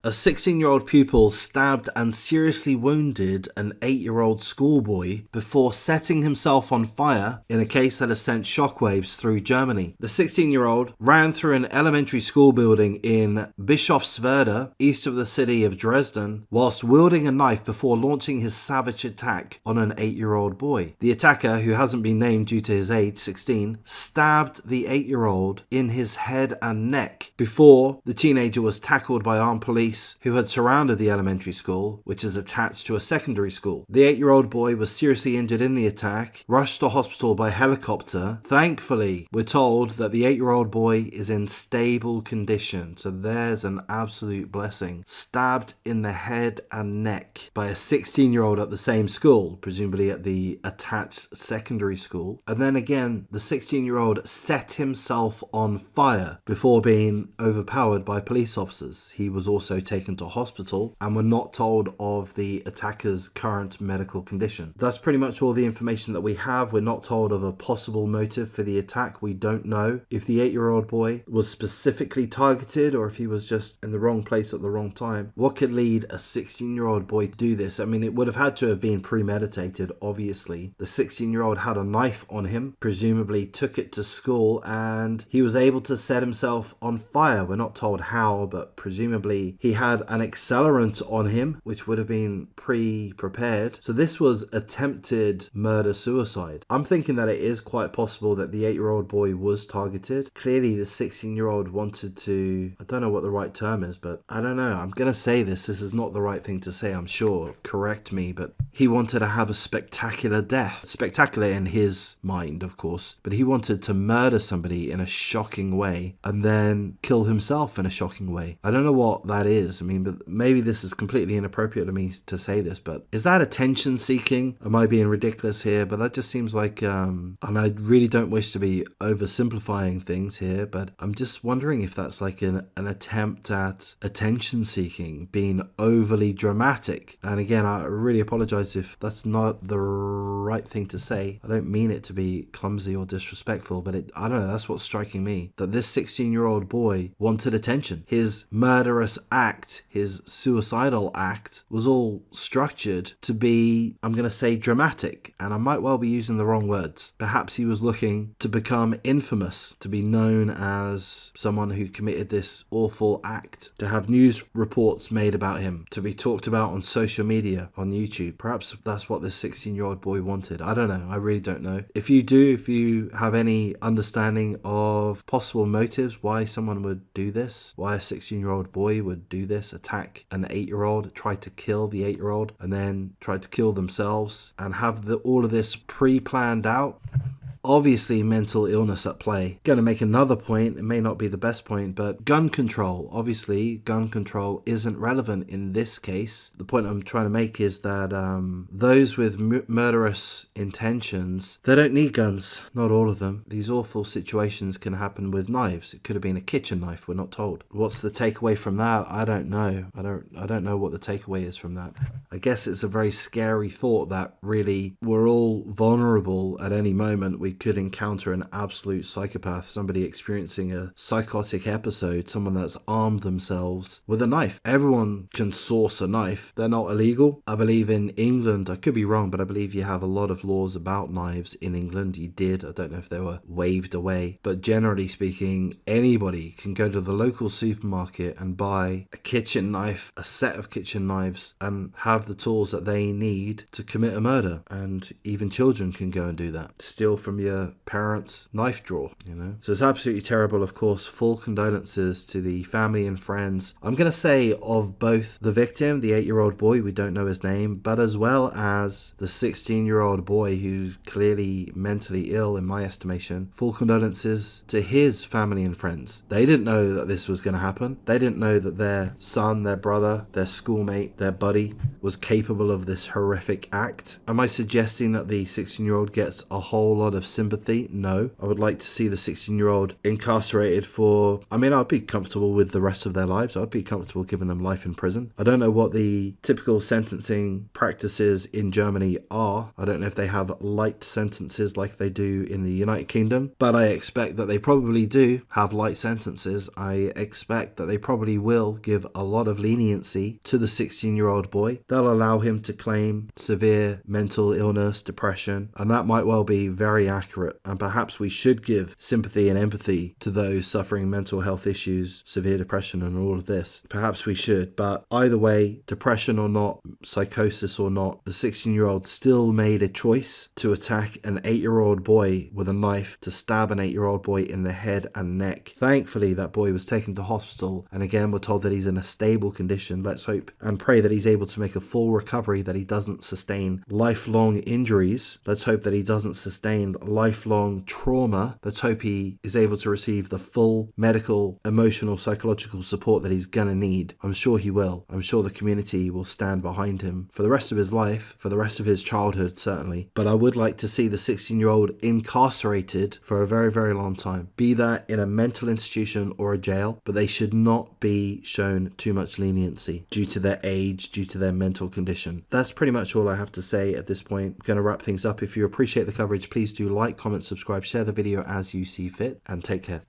A 16-year-old pupil stabbed and seriously wounded an 8-year-old schoolboy before setting himself on fire in a case that has sent shockwaves through Germany. The 16-year-old ran through an elementary school building in Bischofswerda, east of the city of Dresden, whilst wielding a knife before launching his savage attack on an 8-year-old boy. The attacker, who hasn't been named due to his age, 16, stabbed the 8-year-old in his head and neck before the teenager was tackled by armed police who had surrounded the elementary school, which is attached to a secondary school. The 8-year-old boy was seriously injured in the attack, rushed to hospital by helicopter. Thankfully, we're told that the 8-year-old boy is in stable condition, so there's an absolute blessing. Stabbed in the head and neck by a 16-year-old at the same school, presumably at the attached secondary school. And then again, the 16-year-old set himself on fire before being overpowered by police officers. He was also taken to hospital, and we're not told of the attacker's current medical condition. That's pretty much all the information that we have. We're not told of a possible motive for the attack. We don't know if the 8-year-old boy was specifically targeted or if he was just in the wrong place at the wrong time. What could lead a 16-year-old boy to do this? I mean, it would have had to have been premeditated, obviously. The 16-year-old had a knife on him, presumably took it to school, and he was able to set himself on fire. We're not told how, but presumably he had an accelerant on him, which would have been pre-prepared. So this was attempted murder-suicide. I'm thinking that it is quite possible that the 8-year-old boy was targeted. Clearly, the 16-year-old wanted to... I don't know what the right term is, but I don't know. I'm going to say this. This is not the right thing to say, I'm sure. Correct me, but he wanted to have a spectacular death. Spectacular in his mind, of course, but he wanted to murder somebody in a shocking way and then kill himself in a shocking way. I don't know what that is. I mean, but maybe this is completely inappropriate to me to say this, but is that attention seeking? Am I being ridiculous here? But that just seems like, and I really don't wish to be oversimplifying things here, but I'm just wondering if that's like an attempt at attention seeking, being overly dramatic. And again, I really apologize if that's not the right thing to say. I don't mean it to be clumsy or disrespectful, but I don't know, that's what's striking me, that this 16-year-old boy wanted attention. His murderous act, his suicidal act, was all structured to be, I'm going to say, dramatic, and I might well be using the wrong words. Perhaps he was looking to become infamous, to be known as someone who committed this awful act, to have news reports made about him, to be talked about on social media, on YouTube. Perhaps that's what this 16-year-old boy wanted. I don't know. I really don't know. If you have any understanding of possible motives why someone would do this, why a 16-year-old boy would do this, attack an 8-year-old, try to kill the 8-year-old, and then try to kill themselves, and have all of this pre-planned out. Obviously, mental illness at play. Going to make another point, it may not be the best point, but gun control. Obviously, gun control isn't relevant in this case. The point I'm trying to make is that those with murderous intentions, they don't need guns. Not all of them. These awful situations can happen with knives. It could have been a kitchen knife, we're not told. What's the takeaway from that? I don't know. I don't know what the takeaway is from that. I guess it's a very scary thought that really we're all vulnerable at any moment. We could encounter an absolute psychopath, somebody experiencing a psychotic episode, someone that's armed themselves with a knife. Everyone can source a knife. They're not illegal. I believe in England, I could be wrong, but I believe you have a lot of laws about knives in England. You did. I don't know if they were waved away, but generally speaking, anybody can go to the local supermarket and buy a kitchen knife, a set of kitchen knives, and have the tools that they need to commit a murder. And even children can go and do that. Steal from your parents' knife drawer, So it's absolutely terrible, of course. Full condolences to the family and friends, I'm going to say, of both the victim, the 8-year-old boy, we don't know his name, but as well as the 16-year-old boy who's clearly mentally ill, in my estimation. Full condolences to his family and friends. They didn't know that this was going to happen. They didn't know that their son, their brother, their schoolmate, their buddy was capable of this horrific act. Am I suggesting that the 16-year-old gets a whole lot of sympathy. No. I would like to see the 16-year-old incarcerated for, I mean, I'd be comfortable with the rest of their lives. I'd be comfortable giving them life in prison. I don't know what the typical sentencing practices in Germany are. I don't know if they have light sentences like they do in the United Kingdom, but I expect that they probably do have light sentences. I expect that they probably will give a lot of leniency to the 16-year-old boy. They'll allow him to claim severe mental illness, depression, and that might well be very accurate. And perhaps we should give sympathy and empathy to those suffering mental health issues, severe depression, and all of this. Perhaps we should, but either way, depression or not, psychosis or not, the 16-year-old still made a choice to attack an 8-year-old boy with a knife, to stab an 8-year-old boy in the head and neck. Thankfully, that boy was taken to hospital, and again, we're told that he's in a stable condition. Let's hope and pray that he's able to make a full recovery, that he doesn't sustain lifelong injuries. Let's hope that he doesn't sustain lifelong trauma. Let's hope he is able to receive the full medical, emotional, psychological support that he's gonna need. I'm sure he will. I'm sure the community will stand behind him for the rest of his life, for the rest of his childhood, certainly. But I would like to see the 16-year-old incarcerated for a very, very long time. Be that in a mental institution or a jail, but they should not be shown too much leniency due to their age, due to their mental condition. That's pretty much all I have to say at this point. I'm going to wrap things up. If you appreciate the coverage, please do like, comment, subscribe, share the video as you see fit, and take care.